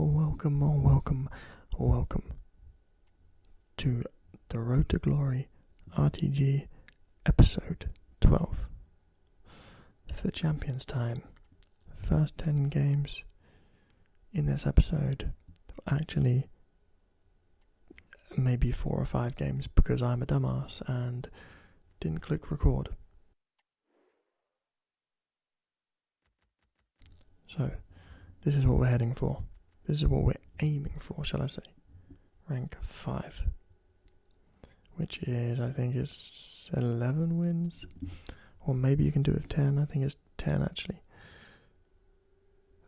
welcome to the Road to Glory RTG episode 12. For Champions time, first 10 games in this episode, actually maybe 4 or 5 games because I'm a dumbass and didn't click record. So, this is what we're heading for. This is what we're aiming for, shall I say. Rank 5. Which is, I think it's 11 wins. Or maybe you can do it with 10. I think it's 10 actually.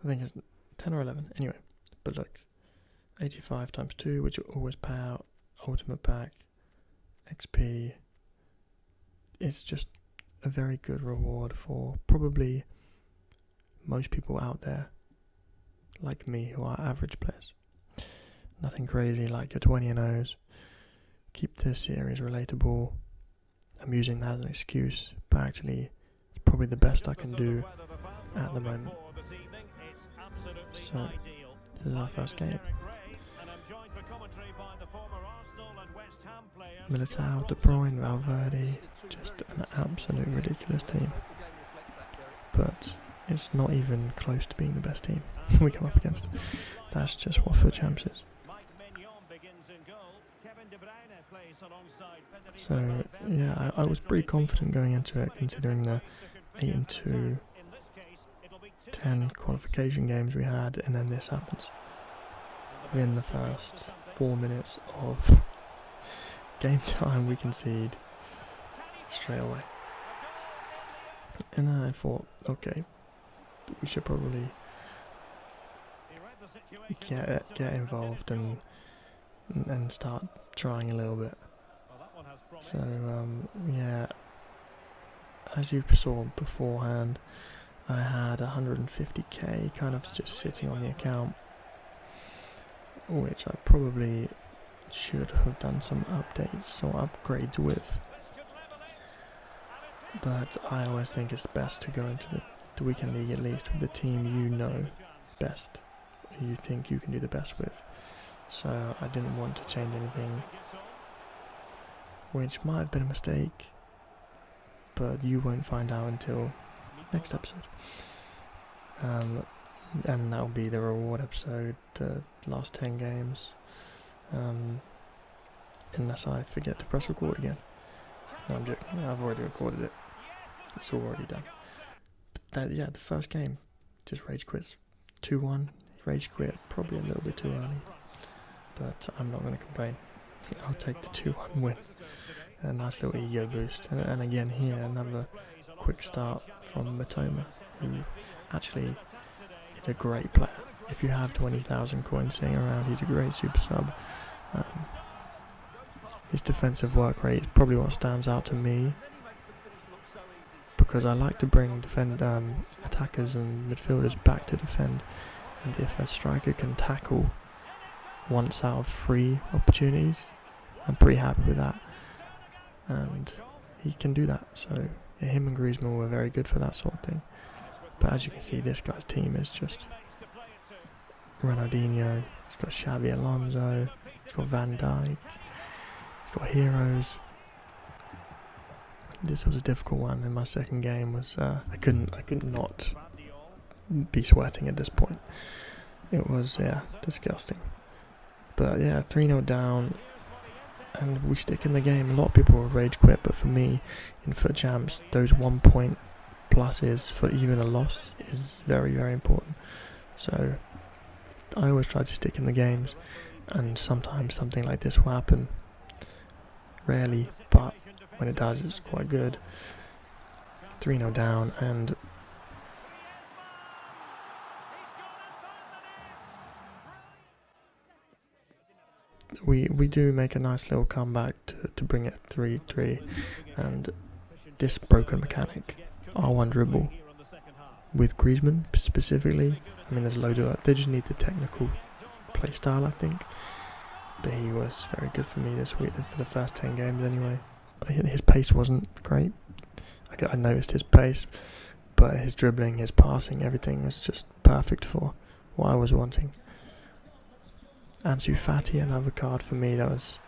I think it's 10 or 11. Anyway, but look. 85 times 2, which will always pay out. Ultimate pack. XP. It's just a very good reward for probably most people out there like me who are average players. Nothing crazy like your 20 and O's. Keep this series relatable. I'm using that as an excuse, but actually it's probably the best I can do at the moment. So this is our first game. Militao, De Bruyne, Valverde, just an absolute ridiculous team. But it's not even close to being the best team we come up against. That's just what FUT Champs is. So yeah, I was pretty confident going into it, considering the 8-2, 10 qualification games we had, and then this happens. Within the first 4 minutes of game time, we concede straight away. And then I thought, okay, we should probably get involved and start trying a little bit. So yeah, as you saw beforehand, I had 150k kind of just sitting on the account, which I probably should have done some updates or upgrades with. But I always think it's best to go into the weekend league at least with the team you know best, you think you can do the best with. So I didn't want to change anything, which might have been a mistake, but you won't find out until next episode. And that'll be the reward episode, the last 10 games, unless I forget to press record again. No, I'm joking, I've already recorded it. It's already done. But the first game, just rage quits. 2-1, rage quit, probably a little bit too early. But I'm not going to complain. I'll take the 2-1 win. A nice little ego boost. And again here, another quick start from Matoma, who actually is a great player. If you have 20,000 coins sitting around, he's a great super sub. His defensive work rate is probably what stands out to me, because I like to bring attackers and midfielders back to defend, and if a striker can tackle once out of 3 opportunities, I'm pretty happy with that, and he can do that. So him and Griezmann were very good for that sort of thing. But as you can see, this guy's team is just Ronaldinho, he's got Xabi Alonso, he's got Van Dijk, he's got heroes. This was a difficult one, and my second game was I couldn't not be sweating at this point. It was disgusting. But 3-0 down, and we stick in the game. A lot of people will rage quit, but for me, in FUT Champs, those 1 point pluses for even a loss is very, very important. So I always try to stick in the games, and sometimes something like this will happen. Rarely, but when it does, it's quite good. 3-0 down, and we do make a nice little comeback to bring it 3-3, and this broken mechanic, R1 dribble with Griezmann specifically. I mean, there's loads of that. They just need the technical play style, I think. But he was very good for me this week, for the first 10 games anyway. His pace wasn't great. I noticed his pace, but his dribbling, his passing, everything was just perfect for what I was wanting. Ansu Fati, another card for me that was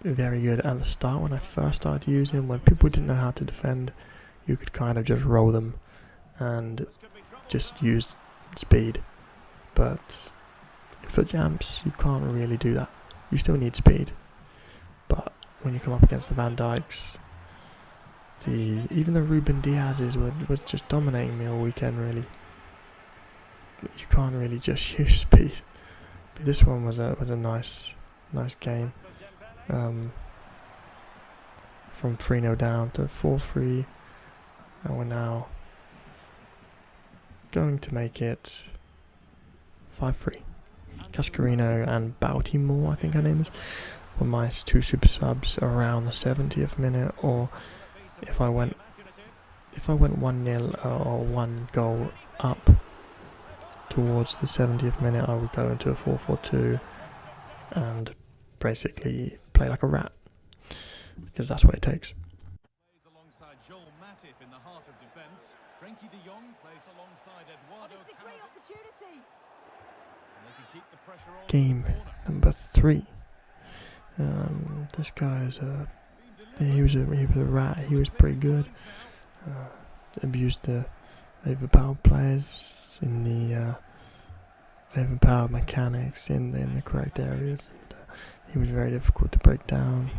very good at the start when I first started using him. When people didn't know how to defend, you could kind of just roll them and just use speed. But for jumps, you can't really do that. You still need speed. But when you come up against the Van Dijks, even the Ruben Diaz's was just dominating me all weekend, really. You can't really just use speed. But this one was a nice game. From 3-0 down to 4-3, and we're now going to make it 5-3. Cascarino and Baltimore, I think her name is, were my 2 super subs around the 70th minute, or if I went 1-0 or 1 goal up towards the 70th minute, I would go into a 4-4-2 and basically play like a rat, because that's what it takes. Game number 3. This guy is he was a rat. He was pretty good. Abused the overpowered players in the overpowered mechanics in the correct areas. He was very difficult to break down.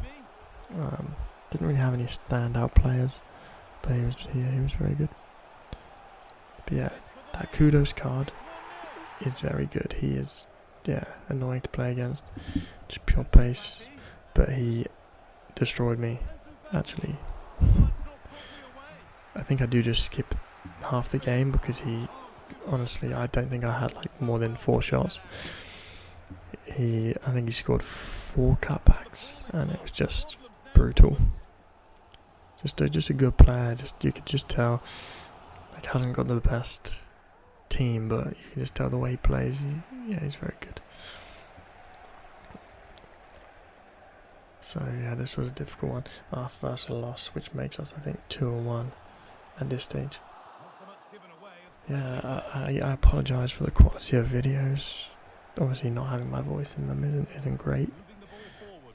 Didn't really have any standout players, but he was very good. But yeah, that Kudos card is very good. He is annoying to play against, just pure pace, but he destroyed me. Actually, I think I do just skip half the game because honestly, I don't think I had like more than 4 shots. I think he scored 4 cutbacks, and it was just brutal. Just a good player. You could just tell, like, hasn't got the best team, but you can just tell the way he plays. He's very good. So yeah, this was a difficult one. Our first loss, which makes us, I think, 2-1 at this stage. Yeah, I apologise for the quality of videos. Obviously, not having my voice in them isn't great.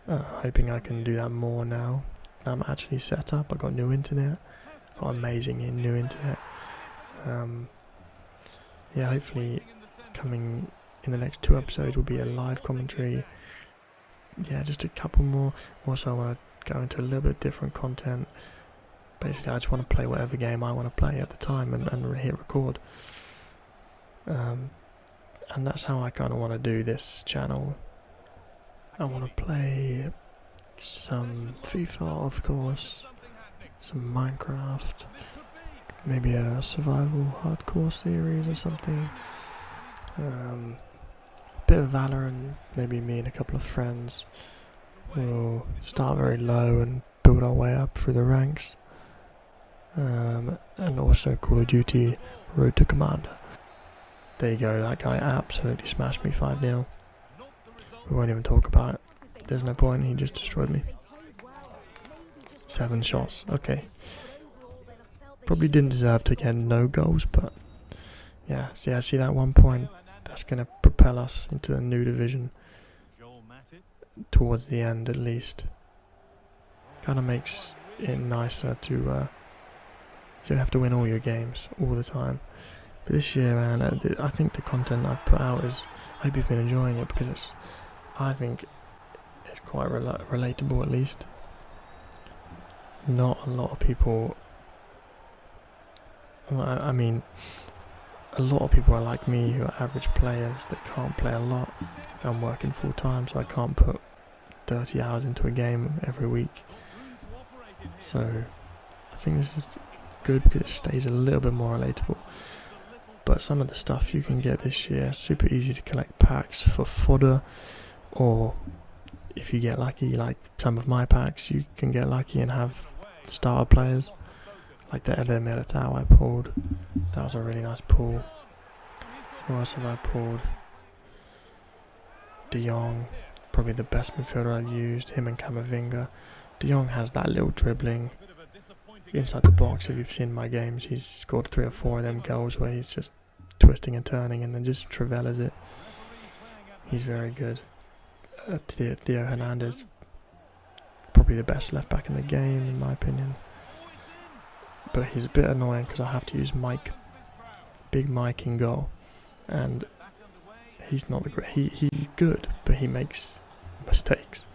Hoping I can do that more now. I'm actually set up. I got new internet. Got amazing new internet. Hopefully, coming in the next 2 episodes will be a live commentary. Yeah, just a couple more. Also, I want to go into a little bit different content. Basically, I just want to play whatever game I want to play at the time and hit record. And that's how I kind of want to do this channel. I want to play some FIFA, of course, some Minecraft, maybe a survival hardcore series or something. Bit of Valorant, maybe me and a couple of friends will start very low and build our way up through the ranks. And also Call of Duty Road to Commander. There you go, that guy absolutely smashed me 5-0. We won't even talk about it. There's no point, he just destroyed me. 7 shots, okay. Probably didn't deserve to get no goals, but yeah, see that 1 point? That's going to propel us into a new division. Towards the end, at least. Kind of makes it nicer to you don't have to win all your games all the time. But this year, man, I think the content I've put out I hope you've been enjoying it, because I think it's quite relatable, at least. Not a lot of people. I mean, a lot of people are like me, who are average players that can't play a lot. Like, I'm working full time, so I can't put 30 hours into a game every week. So I think this is good because it stays a little bit more relatable. But some of the stuff you can get this year, super easy to collect packs for fodder, or if you get lucky, like some of my packs, you can get lucky and have starter players, like the Eder Militao I pulled. That was a really nice pull. Who else have I pulled? De Jong, probably the best midfielder I've used, him and Camavinga. De Jong has that little dribbling inside the box. If you've seen my games, he's scored 3 or 4 of them goals where he's just twisting and turning and then just Trivellas it. He's very good. Theo Hernandez, probably the best left back in the game in my opinion. But he's a bit annoying because I have to use Mike, Big Mike in goal, and he's not the great. He's good, but he makes mistakes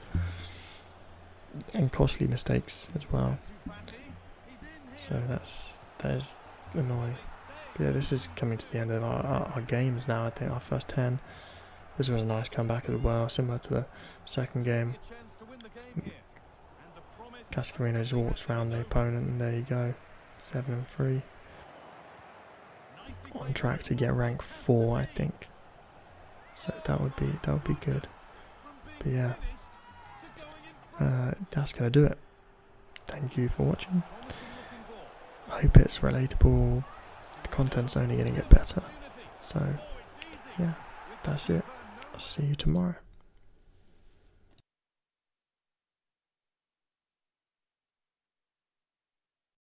and costly mistakes as well. So that is annoying. But yeah, this is coming to the end of our games now. I think our first 10. This was a nice comeback as well, similar to the second game. Cascarino just walks around the opponent, and there you go, 7-3. On track to get rank 4, I think. So that would be good. But yeah, that's gonna do it. Thank you for watching. I hope it's relatable. The content's only gonna get better. So yeah, that's it. I'll see you tomorrow.